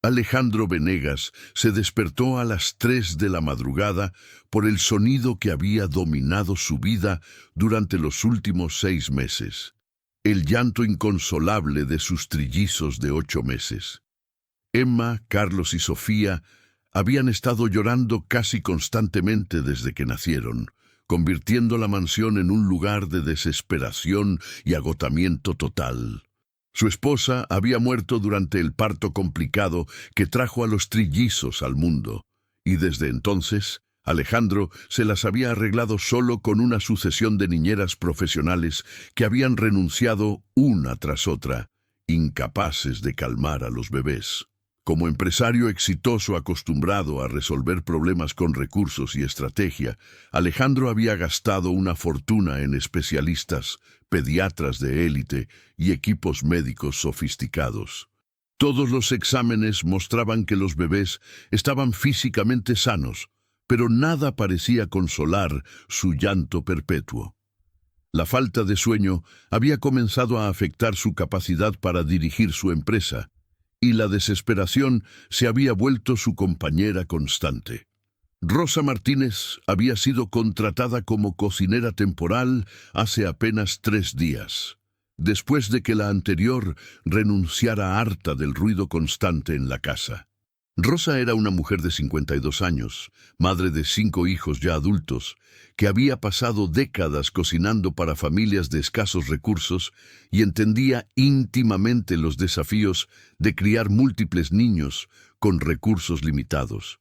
Alejandro Venegas se despertó a las 3 de la madrugada por el sonido que había dominado su vida durante los últimos 6 meses. El llanto inconsolable de sus trillizos de 8 meses. Emma, Carlos y Sofía habían estado llorando casi constantemente desde que nacieron, convirtiendo la mansión en un lugar de desesperación y agotamiento total. Su esposa había muerto durante el parto complicado que trajo a los trillizos al mundo, y desde entonces Alejandro se las había arreglado solo con una sucesión de niñeras profesionales que habían renunciado una tras otra, incapaces de calmar a los bebés. Como empresario exitoso acostumbrado a resolver problemas con recursos y estrategia, Alejandro había gastado una fortuna en especialistas, pediatras de élite y equipos médicos sofisticados. Todos los exámenes mostraban que los bebés estaban físicamente sanos, pero nada parecía consolar su llanto perpetuo. La falta de sueño había comenzado a afectar su capacidad para dirigir su empresa, y la desesperación se había vuelto su compañera constante. Rosa Martínez había sido contratada como cocinera temporal hace apenas 3 días, después de que la anterior renunciara harta del ruido constante en la casa. Rosa era una mujer de 52 años, madre de 5 hijos ya adultos, que había pasado décadas cocinando para familias de escasos recursos y entendía íntimamente los desafíos de criar múltiples niños con recursos limitados.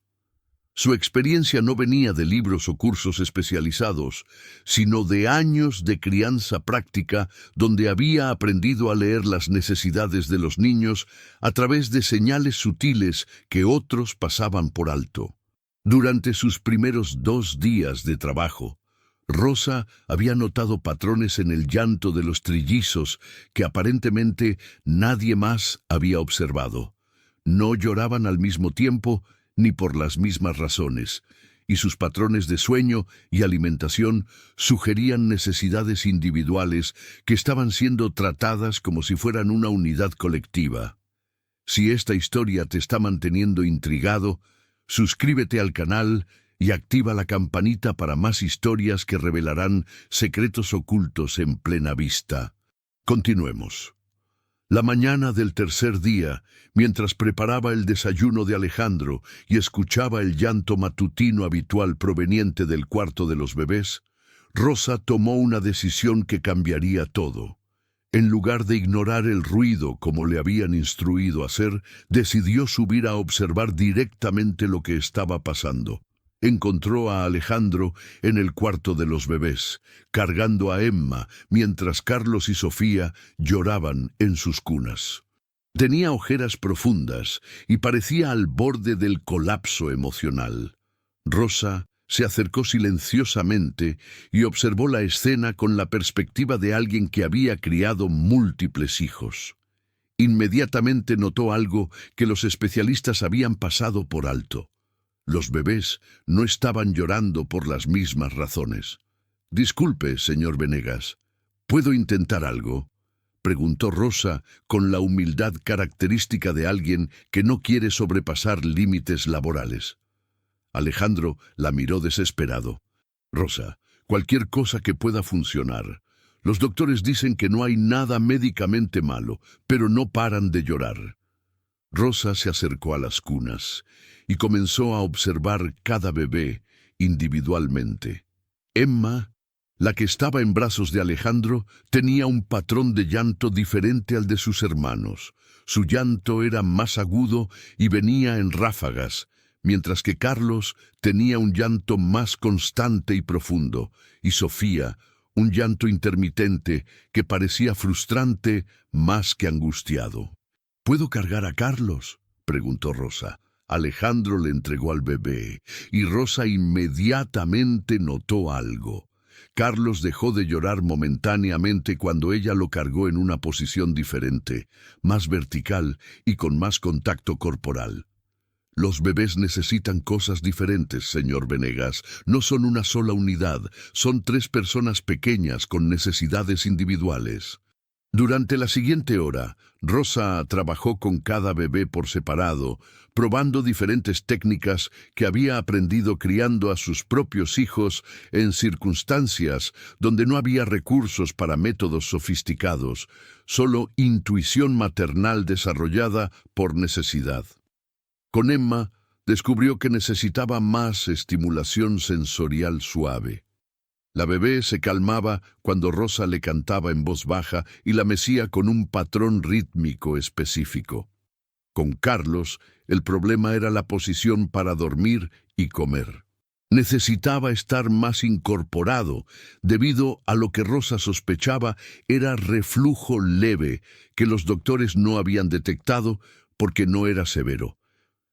Su experiencia no venía de libros o cursos especializados, sino de años de crianza práctica donde había aprendido a leer las necesidades de los niños a través de señales sutiles que otros pasaban por alto. Durante sus primeros 2 días de trabajo, Rosa había notado patrones en el llanto de los trillizos que aparentemente nadie más había observado. No lloraban al mismo tiempo ni por las mismas razones, y sus patrones de sueño y alimentación sugerían necesidades individuales que estaban siendo tratadas como si fueran una unidad colectiva. Si esta historia te está manteniendo intrigado, suscríbete al canal y activa la campanita para más historias que revelarán secretos ocultos en plena vista. Continuemos. La mañana del tercer día, mientras preparaba el desayuno de Alejandro y escuchaba el llanto matutino habitual proveniente del cuarto de los bebés, Rosa tomó una decisión que cambiaría todo. En lugar de ignorar el ruido como le habían instruido hacer, decidió subir a observar directamente lo que estaba pasando. Encontró a Alejandro en el cuarto de los bebés, cargando a Emma, mientras Carlos y Sofía lloraban en sus cunas. Tenía ojeras profundas y parecía al borde del colapso emocional. Rosa se acercó silenciosamente y observó la escena con la perspectiva de alguien que había criado múltiples hijos. Inmediatamente notó algo que los especialistas habían pasado por alto. Los bebés no estaban llorando por las mismas razones. «Disculpe, señor Venegas, ¿puedo intentar algo?», preguntó Rosa con la humildad característica de alguien que no quiere sobrepasar límites laborales. Alejandro la miró desesperado. «Rosa, cualquier cosa que pueda funcionar. Los doctores dicen que no hay nada médicamente malo, pero no paran de llorar». Rosa se acercó a las cunas y comenzó a observar cada bebé individualmente. Emma, la que estaba en brazos de Alejandro, tenía un patrón de llanto diferente al de sus hermanos. Su llanto era más agudo y venía en ráfagas, mientras que Carlos tenía un llanto más constante y profundo, y Sofía, un llanto intermitente que parecía frustrante más que angustiado. «¿Puedo cargar a Carlos?», preguntó Rosa. Alejandro le entregó al bebé, y Rosa inmediatamente notó algo. Carlos dejó de llorar momentáneamente cuando ella lo cargó en una posición diferente, más vertical y con más contacto corporal. «Los bebés necesitan cosas diferentes, señor Venegas. No son una sola unidad, son 3 personas pequeñas con necesidades individuales». Durante la siguiente hora, Rosa trabajó con cada bebé por separado, probando diferentes técnicas que había aprendido criando a sus propios hijos en circunstancias donde no había recursos para métodos sofisticados, solo intuición maternal desarrollada por necesidad. Con Emma, descubrió que necesitaba más estimulación sensorial suave. La bebé se calmaba cuando Rosa le cantaba en voz baja y la mecía con un patrón rítmico específico. Con Carlos, el problema era la posición para dormir y comer. Necesitaba estar más incorporado, debido a lo que Rosa sospechaba era reflujo leve, que los doctores no habían detectado porque no era severo.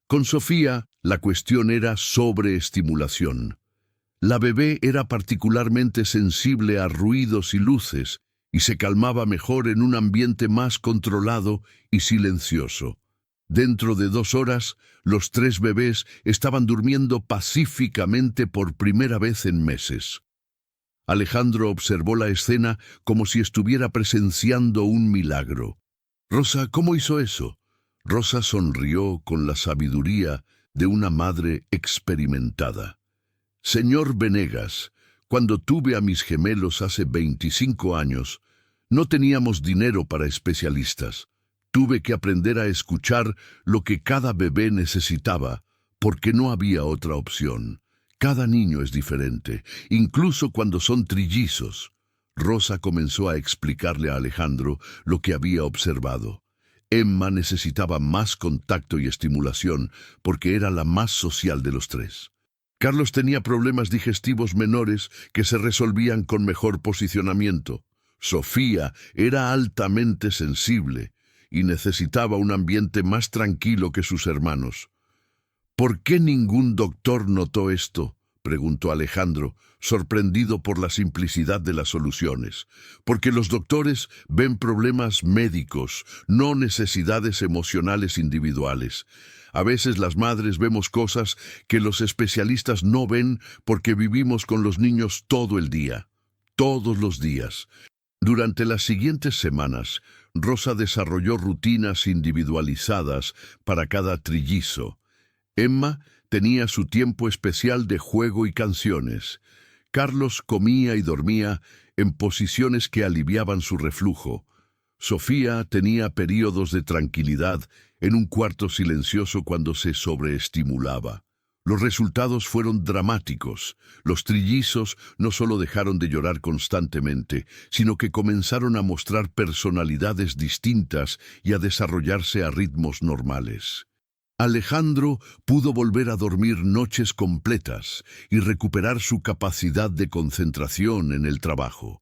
Con Sofía, la cuestión era sobreestimulación. La bebé era particularmente sensible a ruidos y luces y se calmaba mejor en un ambiente más controlado y silencioso. Dentro de 2 horas, los 3 bebés estaban durmiendo pacíficamente por primera vez en meses. Alejandro observó la escena como si estuviera presenciando un milagro. «Rosa, ¿cómo hizo eso?» Rosa sonrió con la sabiduría de una madre experimentada. «Señor Venegas, cuando tuve a mis gemelos hace 25 años, no teníamos dinero para especialistas. Tuve que aprender a escuchar lo que cada bebé necesitaba, porque no había otra opción. Cada niño es diferente, incluso cuando son trillizos». Rosa comenzó a explicarle a Alejandro lo que había observado. Emma necesitaba más contacto y estimulación, porque era la más social de los 3. Carlos tenía problemas digestivos menores que se resolvían con mejor posicionamiento. Sofía era altamente sensible y necesitaba un ambiente más tranquilo que sus hermanos. «¿Por qué ningún doctor notó esto?», preguntó Alejandro, sorprendido por la simplicidad de las soluciones. «Porque los doctores ven problemas médicos, no necesidades emocionales individuales. A veces las madres vemos cosas que los especialistas no ven porque vivimos con los niños todo el día, todos los días». Durante las siguientes semanas, Rosa desarrolló rutinas individualizadas para cada trillizo. Emma tenía su tiempo especial de juego y canciones. Carlos comía y dormía en posiciones que aliviaban su reflujo. Sofía tenía períodos de tranquilidad en un cuarto silencioso cuando se sobreestimulaba. Los resultados fueron dramáticos. Los trillizos no solo dejaron de llorar constantemente, sino que comenzaron a mostrar personalidades distintas y a desarrollarse a ritmos normales. Alejandro pudo volver a dormir noches completas y recuperar su capacidad de concentración en el trabajo.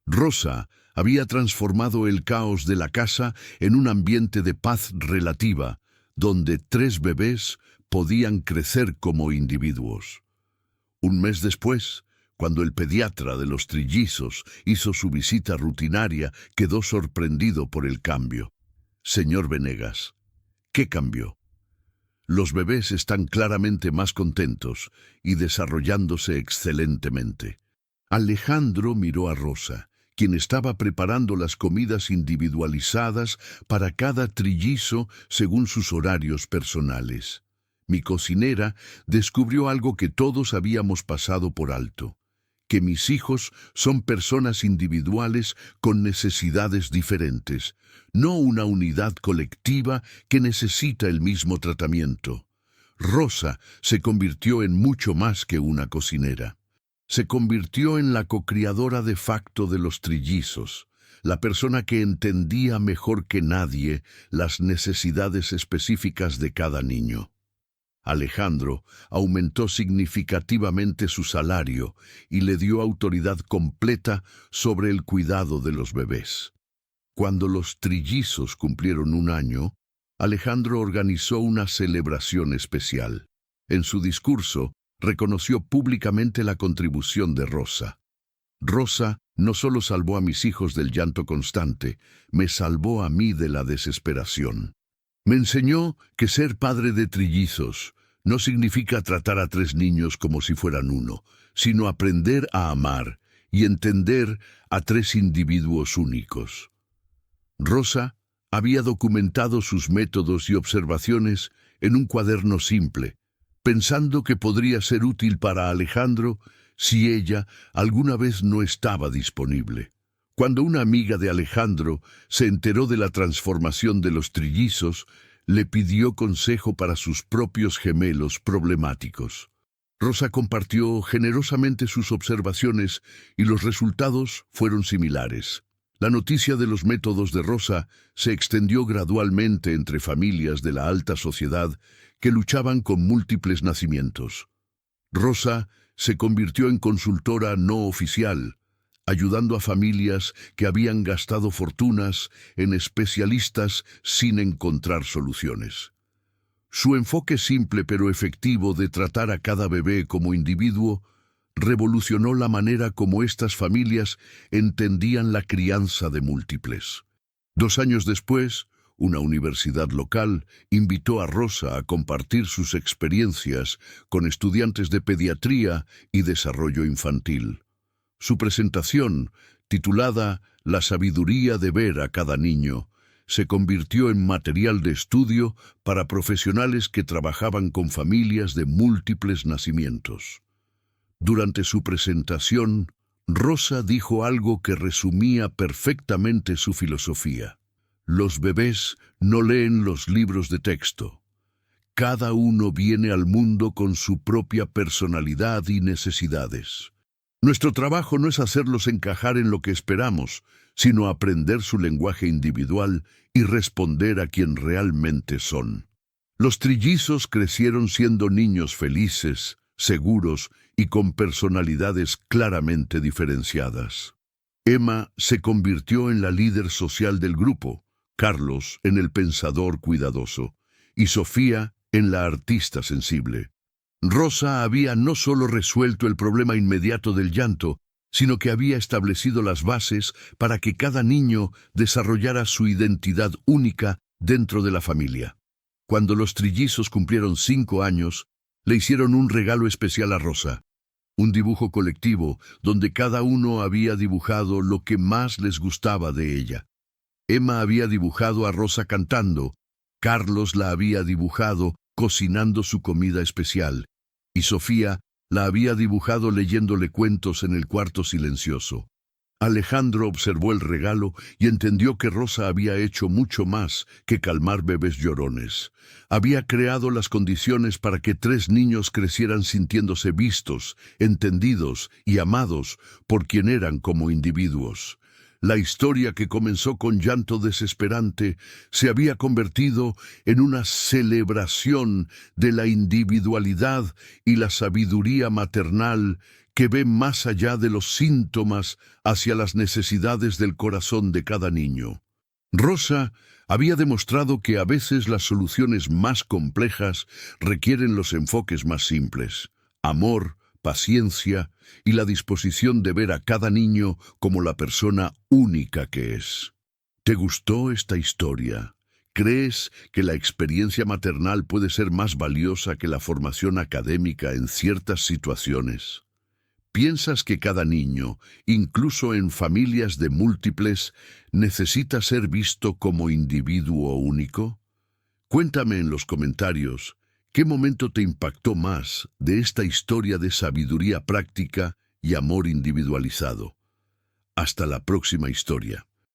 Rosa había transformado el caos de la casa en un ambiente de paz relativa, donde 3 bebés podían crecer como individuos. Un mes después, cuando el pediatra de los trillizos hizo su visita rutinaria, quedó sorprendido por el cambio. «Señor Venegas, ¿qué cambió?» «Los bebés están claramente más contentos y desarrollándose excelentemente». Alejandro miró a Rosa, quien estaba preparando las comidas individualizadas para cada trillizo según sus horarios personales. Mi cocinera descubrió algo que todos habíamos pasado por alto, que mis hijos son personas individuales con necesidades diferentes, no una unidad colectiva que necesita el mismo tratamiento. Rosa se convirtió en mucho más que una cocinera. Se convirtió en la cocriadora de facto de los trillizos, la persona que entendía mejor que nadie las necesidades específicas de cada niño. Alejandro aumentó significativamente su salario y le dio autoridad completa sobre el cuidado de los bebés. Cuando los trillizos cumplieron 1 año, Alejandro organizó una celebración especial. En su discurso, reconoció públicamente la contribución de Rosa. «Rosa no solo salvó a mis hijos del llanto constante, me salvó a mí de la desesperación. Me enseñó que ser padre de trillizos no significa tratar a 3 niños como si fueran uno, sino aprender a amar y entender a 3 individuos únicos». Rosa había documentado sus métodos y observaciones en un cuaderno simple, pensando que podría ser útil para Alejandro si ella alguna vez no estaba disponible. Cuando una amiga de Alejandro se enteró de la transformación de los trillizos, le pidió consejo para sus propios gemelos problemáticos. Rosa compartió generosamente sus observaciones y los resultados fueron similares. La noticia de los métodos de Rosa se extendió gradualmente entre familias de la alta sociedad que luchaban con múltiples nacimientos. Rosa se convirtió en consultora no oficial, ayudando a familias que habían gastado fortunas en especialistas sin encontrar soluciones. Su enfoque simple pero efectivo de tratar a cada bebé como individuo revolucionó la manera como estas familias entendían la crianza de múltiples. 2 años después, una universidad local invitó a Rosa a compartir sus experiencias con estudiantes de pediatría y desarrollo infantil. Su presentación, titulada La sabiduría de ver a cada niño, se convirtió en material de estudio para profesionales que trabajaban con familias de múltiples nacimientos. Durante su presentación, Rosa dijo algo que resumía perfectamente su filosofía. Los bebés no leen los libros de texto. Cada uno viene al mundo con su propia personalidad y necesidades. Nuestro trabajo no es hacerlos encajar en lo que esperamos, sino aprender su lenguaje individual y responder a quien realmente son. Los trillizos crecieron siendo niños felices, seguros y con personalidades claramente diferenciadas. Emma se convirtió en la líder social del grupo, Carlos en el pensador cuidadoso y Sofía en la artista sensible. Rosa había no solo resuelto el problema inmediato del llanto, sino que había establecido las bases para que cada niño desarrollara su identidad única dentro de la familia. Cuando los trillizos cumplieron 5 años, le hicieron un regalo especial a Rosa, un dibujo colectivo donde cada uno había dibujado lo que más les gustaba de ella. Emma había dibujado a Rosa cantando, Carlos la había dibujado cocinando su comida especial, y Sofía la había dibujado leyéndole cuentos en el cuarto silencioso. Alejandro observó el regalo y entendió que Rosa había hecho mucho más que calmar bebés llorones. Había creado las condiciones para que 3 niños crecieran sintiéndose vistos, entendidos y amados por quien eran como individuos. La historia que comenzó con llanto desesperante se había convertido en una celebración de la individualidad y la sabiduría maternal que ve más allá de los síntomas hacia las necesidades del corazón de cada niño. Rosa había demostrado que a veces las soluciones más complejas requieren los enfoques más simples: amor, paciencia y la disposición de ver a cada niño como la persona única que es. ¿Te gustó esta historia? ¿Crees que la experiencia maternal puede ser más valiosa que la formación académica en ciertas situaciones? ¿Piensas que cada niño, incluso en familias de múltiples, necesita ser visto como individuo único? Cuéntame en los comentarios, ¿qué momento te impactó más de esta historia de sabiduría práctica y amor individualizado? Hasta la próxima historia.